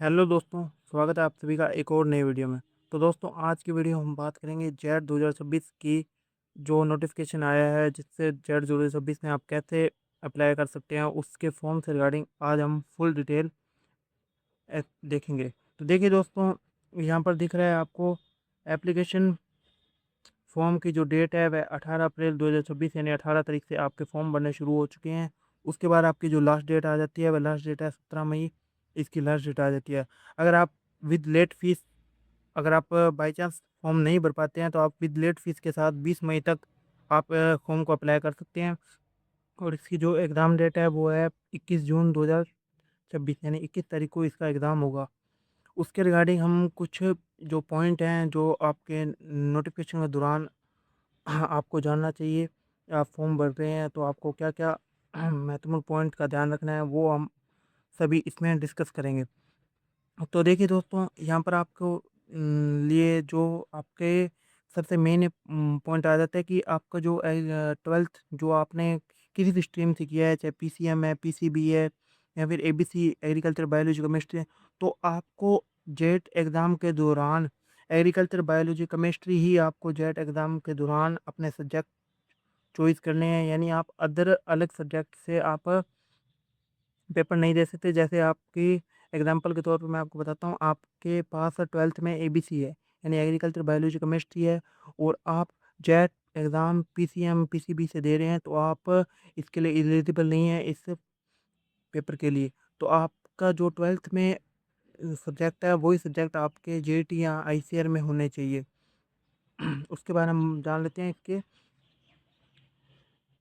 Hello दोस्तों, स्वागत है आप सभी का एक और नई वीडियो में। तो दोस्तों, आज की वीडियो हम बात करेंगे जेट 2026 की जो नोटिफिकेशन आया है, जिससे जेट 2026 में आप कैसे अप्लाई कर सकते हैं, उसके फॉर्म से रिगार्डिंग आज हम फुल डिटेल देखेंगे। तो देखिए दोस्तों, यहाँ पर दिख रहा है आपको एप्लीकेशन फॉर्म की जो डेट है वह 18 अप्रैल 2026 यानी 18 तारीख से आपके फॉर्म भरने शुरू हो चुके हैं। उसके बाद आपकी जो लास्ट डेट आ जाती है वह लास्ट डेट है 17 मई। इसकी लास्ट डेट आ जाती है। अगर आप विद लेट फीस अगर आप बाई चांस फॉर्म नहीं भर पाते हैं तो आप विद लेट फीस के साथ 20 मई तक आप फॉर्म को अप्लाई कर सकते हैं। और इसकी जो एग्ज़ाम डेट है वो है 21 जून 2026 यानी 21 तारीख को इसका एग्ज़ाम होगा। उसके रिगार्डिंग हम कुछ जो पॉइंट हैं जो आपके नोटिफिकेशन के दौरान आपको जानना चाहिए। आप फॉर्म भर रहे हैं तो आपको क्या-क्या महत्वपूर्ण पॉइंट का ध्यान रखना है, वो हम सभी इसमें डिस्कस करेंगे। तो देखिए दोस्तों, यहाँ पर आपको लिए जो आपके सबसे मेन पॉइंट आ जाता है कि आपका जो 12th जो आपने किसी भी स्ट्रीम से किया है, चाहे पीसीएम है, पीसीबी है या फिर एबीसी एग्रीकल्चर बायोलॉजी केमिस्ट्री है, तो आपको जेट एग्ज़ाम के दौरान एग्रीकल्चर बायोलॉजी केमिस्ट्री ही आपको जेट एग्ज़ाम के दौरान अपने सब्जेक्ट चॉइस करने हैं। यानी आप अदर अलग सब्जेक्ट से आप पेपर नहीं दे सकते। जैसे आपकी एग्जांपल के तौर पे मैं आपको बताता हूँ, आपके पास 12th में एबीसी है, यानी एग्रीकल्चर बायोलॉजी केमिस्ट्री है, और आप जेट एग्ज़ाम पीसीएम, पीसीबी से दे रहे हैं, तो आप इसके लिए एलिजिबल नहीं है इस पेपर के लिए। तो आपका जो 12th में सब्जेक्ट है, वही सब्जेक्ट आपके जेईटी या आईसीआर में होने चाहिए। उसके बाद हम जान लेते हैं इसके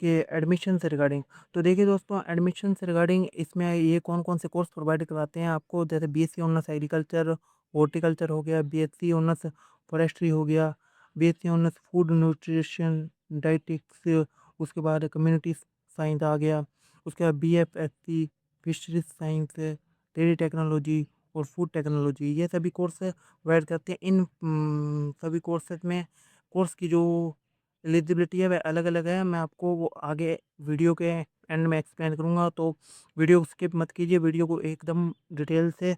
कि एडमिशन से रिगार्डिंग। तो देखिए दोस्तों, एडमिशन से रिगार्डिंग इसमें ये कौन-कौन से कोर्स प्रोवाइड कराते हैं आपको, जैसे बीएससी ऑनर्स एग्रीकल्चर, हॉर्टिकल्चर हो गया, बीएससी ऑनर्स फॉरेस्ट्री हो गया, BSc honours food nutrition dietetics, उसके बाद कम्युनिटी साइंस आ गया, उसके बाद BFSc fisheries science, dairy technology और फूड टेक्नोलॉजी, ये सभी कोर्स प्रोवाइड करते हैं। इन सभी कोर्सेज में कोर्स की जो एलिजिबिलिटी है वह अलग-अलग है। मैं आपको वो आगे वीडियो के एंड में एक्सप्लेन करूँगा, तो वीडियो को स्किप मत कीजिए, वीडियो को एकदम डिटेल से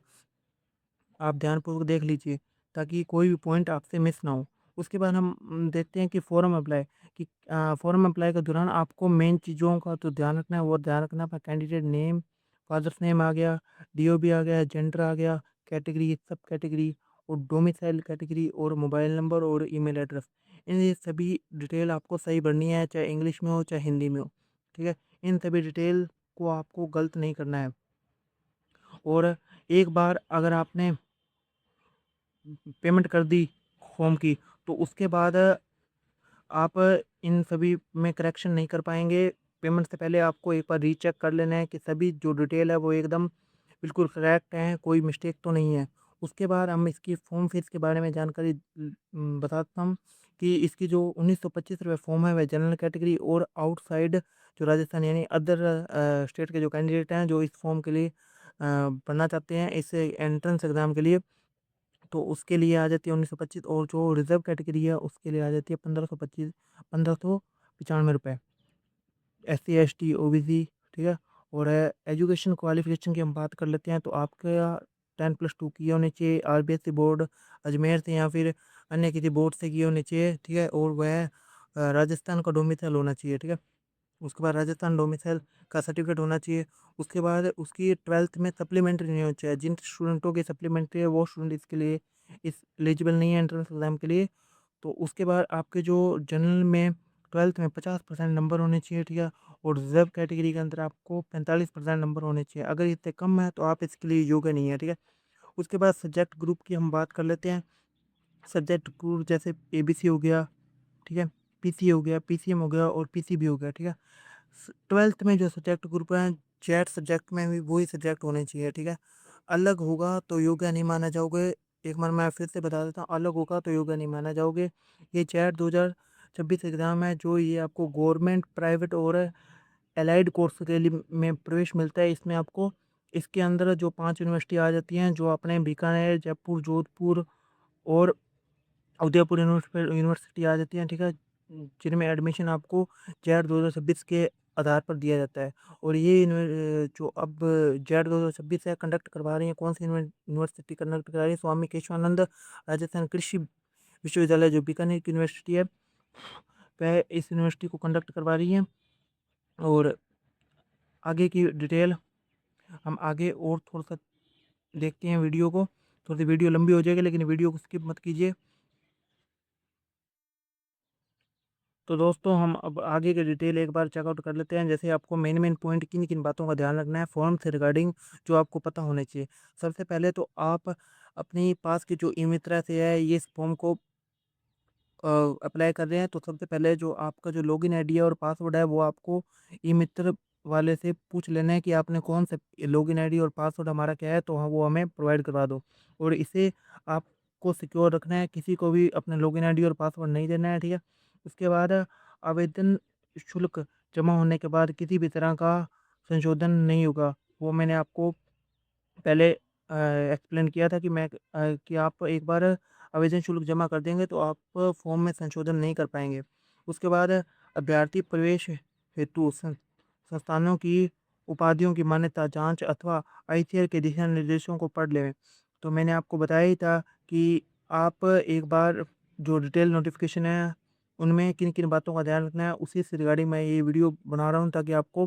आप ध्यानपूर्वक देख लीजिए, ताकि कोई भी पॉइंट आपसे मिस ना हो। उसके बाद हम देखते हैं कि फ़ॉर्म अप्लाई कि फ़ॉर्म अप्लाई के दौरान आपको मेन चीज़ों का तो ध्यान रखना है, वो ध्यान रखना है अपना कैंडिडेट नेम, फादर्स नेम आ गया, डीओबी आ गया, जेंडर आ गया, कैटेगरी, सब कैटेगरी और डोमिसाइल कैटेगरी और मोबाइल नंबर और ईमेल एड्रेस। इन ये सभी डिटेल आपको सही भरनी है, चाहे इंग्लिश में हो, चाहे हिंदी में हो, ठीक है? इन सभी डिटेल को आपको गलत नहीं करना है। और एक बार अगर आपने पेमेंट कर दी फॉर्म की, तो उसके बाद आप इन सभी में करेक्शन नहीं कर पाएँगे। पेमेंट से पहले आपको एक बार रीचेक कर लेना है कि सभी जो डिटेल है वो एकदम बिल्कुल करेक्ट हैं, कोई मिस्टेक तो नहीं है। उसके बाद हम इसकी फ़ॉर्म फ़ीस के बारे में जानकारी बताता हूँ कि इसकी जो ₹1925 फ़ॉर्म है वह जनरल कैटेगरी और आउटसाइड जो राजस्थान यानी अदर स्टेट के जो कैंडिडेट हैं जो इस फ़ॉर्म के लिए भरना चाहते हैं इस एंट्रेंस एग्ज़ाम के लिए, तो उसके लिए आ जाती है 1925, और जो रिज़र्व कैटेगरी है उसके लिए आ जाती है 1595 रुपए। एससी, एसटी, ओबीसी, ठीक है? और एजुकेशन क्वालिफ़िकेशन की हम बात कर लेते हैं, तो आपका 10+2 किए होने चाहिए, आरबीएसई बोर्ड अजमेर से या फिर अन्य किसी बोर्ड से किए होने चाहिए, ठीक है? और वह राजस्थान का डोमिसाइल होना चाहिए, ठीक है? उसके बाद राजस्थान डोमिसाइल का सर्टिफिकेट होना चाहिए। उसके बाद उसकी 12th में सप्लीमेंट्री नहीं होनी चाहिए। जिन स्टूडेंटों की सप्लीमेंट्री है वो स्टूडेंट इसके लिए इस एलिजिबल नहीं है एंट्रेंस एग्ज़ाम के लिए। तो उसके बाद आपके जो जनरल में 12th में 50% नंबर होने चाहिए, ठीक है? और रिज़र्व कैटेगरी के अंदर आपको 45% नंबर होने चाहिए। अगर इससे कम है तो आप इसके लिए योग्य नहीं है, ठीक है? उसके बाद सब्जेक्ट ग्रुप की हम बात कर लेते हैं। सब्जेक्ट ग्रुप जैसे एबीसी हो गया, ठीक है? पीसी हो गया, पीसीएम हो गया और पीसीबी हो गया, ठीक है? 12th में जो सब्जेक्ट ग्रुप हैं, जेड सब्जेक्ट में भी वही सब्जेक्ट होने चाहिए, ठीक है? अलग होगा तो योग्य नहीं माना जाओगे। एक बार मैं फिर से बता देता हूँ, अलग होगा तो योग्य नहीं माना जाओगे। ये जेड 2026 एग्ज़ाम है, जो ये आपको गवर्नमेंट, प्राइवेट और एलाइड कोर्स के लिए में प्रवेश मिलता है। इसमें आपको इसके अंदर जो 5 यूनिवर्सिटी आ जाती हैं, जो अपने बीकानेर, जयपुर, जोधपुर और उदयपुर यूनिवर्सिटी आ जाती हैं, ठीक है? जिनमें एडमिशन आपको जेआर 2026 के आधार पर दिया जाता है। और ये जो अब जेड 2026 है कंडक्ट करवा रही है, कौन सी यूनिवर्सिटी कंडक्ट करा रही है? स्वामी केशवानंद राजस्थान कृषि विश्वविद्यालय जो बीकानेर की यूनिवर्सिटी है, वह इस यूनिवर्सिटी को कंडक्ट करवा रही है। और आगे की डिटेल हम आगे और थोड़ा सा देखते हैं वीडियो को। थोड़ी सी वीडियो लंबी हो जाएगी, लेकिन वीडियो को स्किप मत कीजिए। तो दोस्तों हम अब आगे के डिटेल एक बार चेकआउट कर लेते हैं। जैसे आपको मेन मेन पॉइंट किन किन बातों का ध्यान रखना है फॉर्म से रिगार्डिंग, जो आपको पता होने चाहिए। सबसे पहले तो आप अपनी पास की जो ई मित्रा से है ये इस फॉर्म को अप्लाई कर रहे हैं, तो सबसे पहले जो आपका जो लॉगिन आईडी है और पासवर्ड है वो आपको ई मित्र वाले से पूछ लेना है कि आपने कौन सा लॉगिन आईडी और पासवर्ड हमारा क्या है, तो हाँ वो हमें प्रोवाइड करवा दो। और इसे आपको सिक्योर रखना है, किसी को भी अपने लॉगिन आईडी और पासवर्ड नहीं देना है, ठीक है। उसके बाद आवेदन शुल्क जमा होने के बाद किसी भी तरह का संशोधन नहीं होगा। वो मैंने आपको पहले एक्सप्लेन किया था कि कि आप एक बार आवेदन शुल्क जमा कर देंगे तो आप फॉर्म में संशोधन नहीं कर पाएंगे। उसके बाद अभ्यर्थी प्रवेश हेतु संस्थानों की उपाधियों की मान्यता जांच अथवा आईसीएआर के दिशा निर्देशों को पढ़ लें। तो मैंने आपको बताया ही था कि आप एक बार जो डिटेल नोटिफिकेशन है उनमें किन किन बातों का ध्यान रखना है, उसी से रिगार्डिंग मैं ये वीडियो बना रहा हूँ, ताकि आपको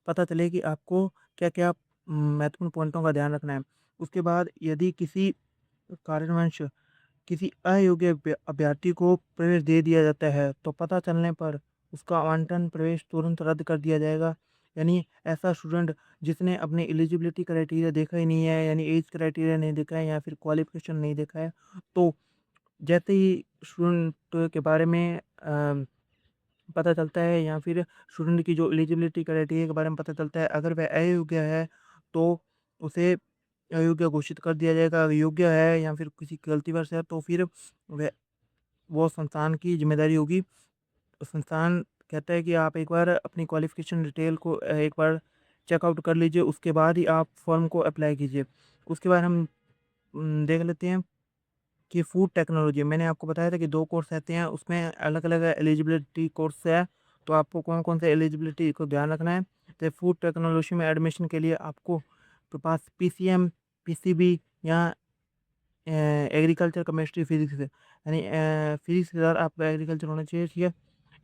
पता चले कि आपको क्या क्या महत्वपूर्ण पॉइंटों का ध्यान रखना है। उसके बाद यदि किसी कारणवश किसी अयोग्य अभ्यर्थी को प्रवेश दे दिया जाता है तो पता चलने पर उसका आवंटन प्रवेश तुरंत रद्द कर दिया जाएगा। यानी ऐसा स्टूडेंट जिसने अपने एलिजिबिलिटी क्राइटेरिया देखा ही नहीं है, यानी एज क्राइटेरिया नहीं देखा है या फिर क्वालिफिकेशन नहीं देखा है, तो जैसे ही स्टूडेंट के बारे में पता चलता है या फिर स्टूडेंट की जो एलिजिबिलिटी क्राइटेरिया के बारे में पता चलता है, अगर वह अयोग्य है तो उसे अयोग्य घोषित कर दिया जाएगा। अगर योग्य है या फिर किसी गलतीवश है तो फिर वह वो संस्थान की जिम्मेदारी होगी। संस्थान कहता है कि आप एक बार अपनी क्वालिफिकेशन डिटेल को एक बार चेकआउट कर लीजिए, उसके बाद ही आप फॉर्म को अप्लाई कीजिए। उसके बाद हम देख लेते हैं कि फूड टेक्नोलॉजी मैंने आपको बताया था कि 2 कोर्स रहते हैं, उसमें अलग-अलग एलिजिबिलिटी कोर्स है, तो आपको कौन-कौन से एलिजिबिलिटी को ध्यान रखना है। तो फूड टेक्नोलॉजी में एडमिशन के लिए आपको तो पास पीसीएम, पीसीबी या एग्रीकल्चर, केमिस्ट्री, फिजिक्स यानी फिजिक्स के साथ आपका एग्रीकल्चर होना चाहिए, ठीक है।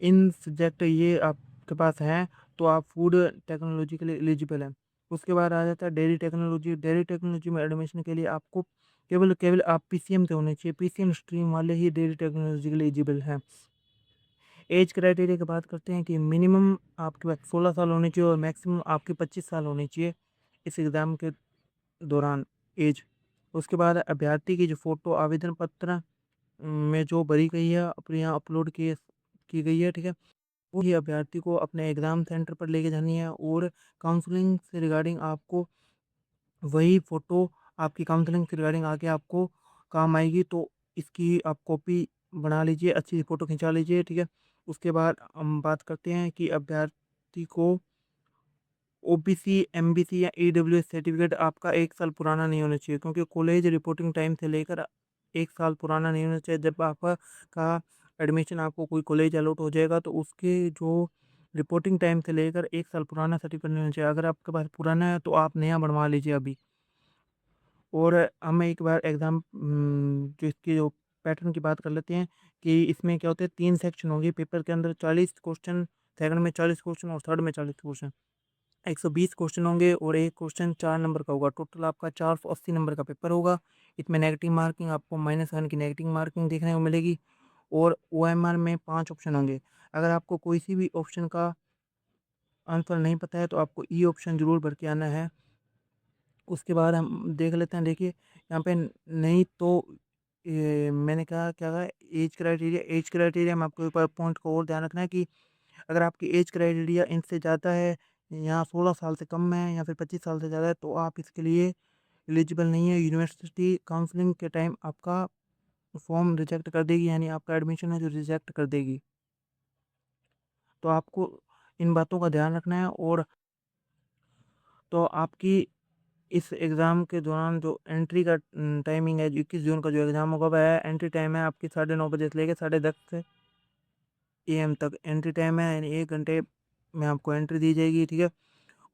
इन सब्जेक्ट ये आपके पास हैं तो आप फूड टेक्नोलॉजी के लिए एलिजिबल हैं। उसके बाद आ जाता है डेयरी टेक्नोलॉजी। डेयरी टेक्नोलॉजी में एडमिशन के लिए आपको केवल केवल आप पीसीएम से होने चाहिए, पीसीएम स्ट्रीम वाले ही डेयरी टेक्नोलॉजी के लिए एलिजिबल हैं। एज क्राइटेरिया की बात करते हैं कि मिनिमम आपके पास 16 साल होनी चाहिए और मैक्सिमम आपके 25 साल होनी चाहिए इस एग्ज़ाम के दौरान एज। उसके बाद अभ्यर्थी की जो फ़ोटो आवेदन पत्र में जो भरी गई है अपने यहाँ अपलोड की गई है, ठीक है। वो ही अभ्यर्थी को अपने एग्ज़ाम सेंटर पर लेके जानी है, और काउंसलिंग से रिगार्डिंग आपको वही फ़ोटो आपकी काउंसलिंग से रिगार्डिंग आके आपको काम आएगी। तो इसकी आप कॉपी बना लीजिए, अच्छी सी फ़ोटो खिंचा लीजिए, ठीक है। उसके बाद हम बात करते हैं कि अभ्यर्थी को ओबीसी, एमबीसी या ईडब्ल्यूएस सर्टिफिकेट आपका 1 साल पुराना नहीं होना चाहिए, क्योंकि कॉलेज रिपोर्टिंग टाइम से लेकर 1 साल पुराना नहीं होना चाहिए। जब आपका का एडमिशन आपको कोई कॉलेज अलॉट हो जाएगा तो उसके जो रिपोर्टिंग टाइम से लेकर 1 साल पुराना सर्टिफिकेट नहीं होना चाहिए। अगर आपके पास पुराना है तो आप नया बनवा लीजिए अभी। और हम एक बार एग्ज़ाम जो इसकी जो पैटर्न की बात कर लेते हैं कि इसमें क्या होता है, 3 सेक्शन होंगे पेपर के अंदर, 40 क्वेश्चन, सेकंड में 40 क्वेश्चन और थर्ड में 40 क्वेश्चन। 120 क्वेश्चन होंगे और एक क्वेश्चन 4 नंबर का होगा। टोटल आपका 480 नंबर का पेपर होगा। इसमें नेगेटिव मार्किंग आपको -1 की नेगेटिव मार्किंग देखने को मिलेगी, और ओएमआर में 5 ऑप्शन होंगे। अगर आपको कोई सी भी ऑप्शन का आंसर नहीं पता है तो आपको ई ऑप्शन ज़रूर भर के आना है। उसके बाद हम देख लेते हैं, देखिए यहाँ पे नहीं तो ये मैंने कहा क्या कहा, एज क्राइटेरिया में आपको एक बार पॉइंट को और ध्यान रखना है कि अगर आपकी एज क्राइटेरिया इनसे ज़्यादा है, यहाँ 16 साल से कम है या फिर 25 साल से ज़्यादा है, तो आप इसके लिए एलिजिबल नहीं है। यूनिवर्सिटी काउंसलिंग के टाइम आपका फॉर्म रिजेक्ट कर देगी, यानी आपका एडमिशन है जो रिजेक्ट कर देगी। तो आपको इन बातों का ध्यान रखना है। और तो आपकी इस एग्ज़ाम के दौरान जो एंट्री का टाइमिंग है, 21 जून का जो एग्ज़ाम होगा वह है, एंट्री टाइम है आपकी 9:30 बजे से लेकर 10:30 एएम तक एंट्री टाइम है, यानी 1 घंटे में आपको एंट्री दी जाएगी, ठीक है।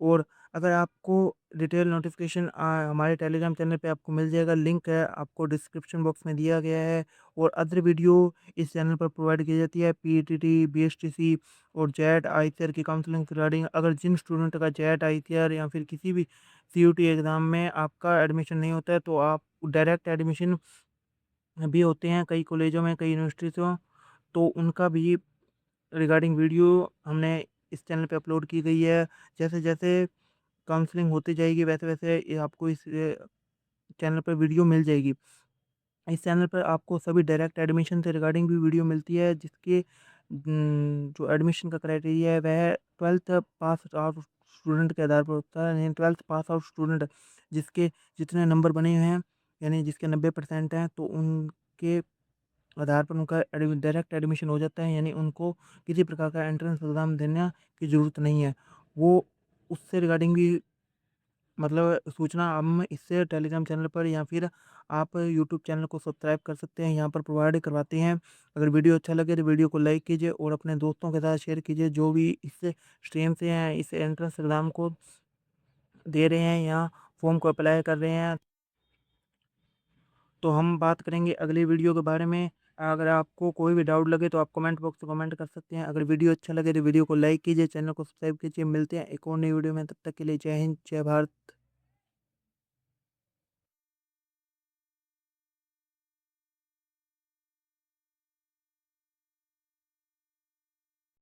और अगर आपको डिटेल नोटिफिकेशन हमारे टेलीग्राम चैनल पे आपको मिल जाएगा, लिंक है आपको डिस्क्रिप्शन बॉक्स में दिया गया है। और अदर वीडियो इस चैनल पर प्रोवाइड की जाती है, पीईटीटी, बीएसटीसी और जेट आईसीआर की काउंसलिंग रिगार्डिंग। अगर जिन स्टूडेंट का जेट आईसीआर या फिर किसी भी सीयूटी एग्ज़ाम में आपका एडमिशन नहीं होता है, तो आप डायरेक्ट एडमिशन भी होते हैं कई कॉलेजों में, कई यूनिवर्सिटीज़ों, तो उनका भी रिगार्डिंग वीडियो हमने इस चैनल पे अपलोड की गई है। जैसे-जैसे काउंसलिंग होती जाएगी वैसे-वैसे ये आपको इस चैनल पर वीडियो मिल जाएगी। इस चैनल पर आपको सभी डायरेक्ट एडमिशन से रिगार्डिंग भी वीडियो मिलती है, जिसके जो एडमिशन का क्राइटेरिया है वह 12th पास आउट स्टूडेंट के आधार पर होता है। यानी 12th पास आउट स्टूडेंट जिसके जितने नंबर बने हुए हैं, यानी जिसके 90% हैं, तो उनके आधार पर उनका डायरेक्ट एडमिशन हो जाता है। यानी उनको किसी प्रकार का एंट्रेंस एग्ज़ाम देने की ज़रूरत नहीं है। वो उससे रिगार्डिंग भी मतलब सूचना हम इससे टेलीग्राम चैनल पर या फिर आप यूट्यूब चैनल को सब्सक्राइब कर सकते हैं, यहाँ पर प्रोवाइड करवाते हैं। अगर वीडियो अच्छा लगे तो वीडियो को लाइक कीजिए और अपने दोस्तों के साथ शेयर कीजिए, जो भी इस स्ट्रीम से हैं, इस एंट्रेंस एग्ज़ाम को दे रहे हैं या फॉर्म को अप्लाई कर रहे हैं। तो हम बात करेंगे अगली वीडियो के बारे में। अगर आपको कोई भी डाउट लगे तो आप कमेंट बॉक्स में कमेंट कर सकते हैं। अगर वीडियो अच्छा लगे तो वीडियो को लाइक कीजिए, चैनल को सब्सक्राइब कीजिए। मिलते हैं एक और नई वीडियो में, तब तक के लिए जय हिंद, जय भारत।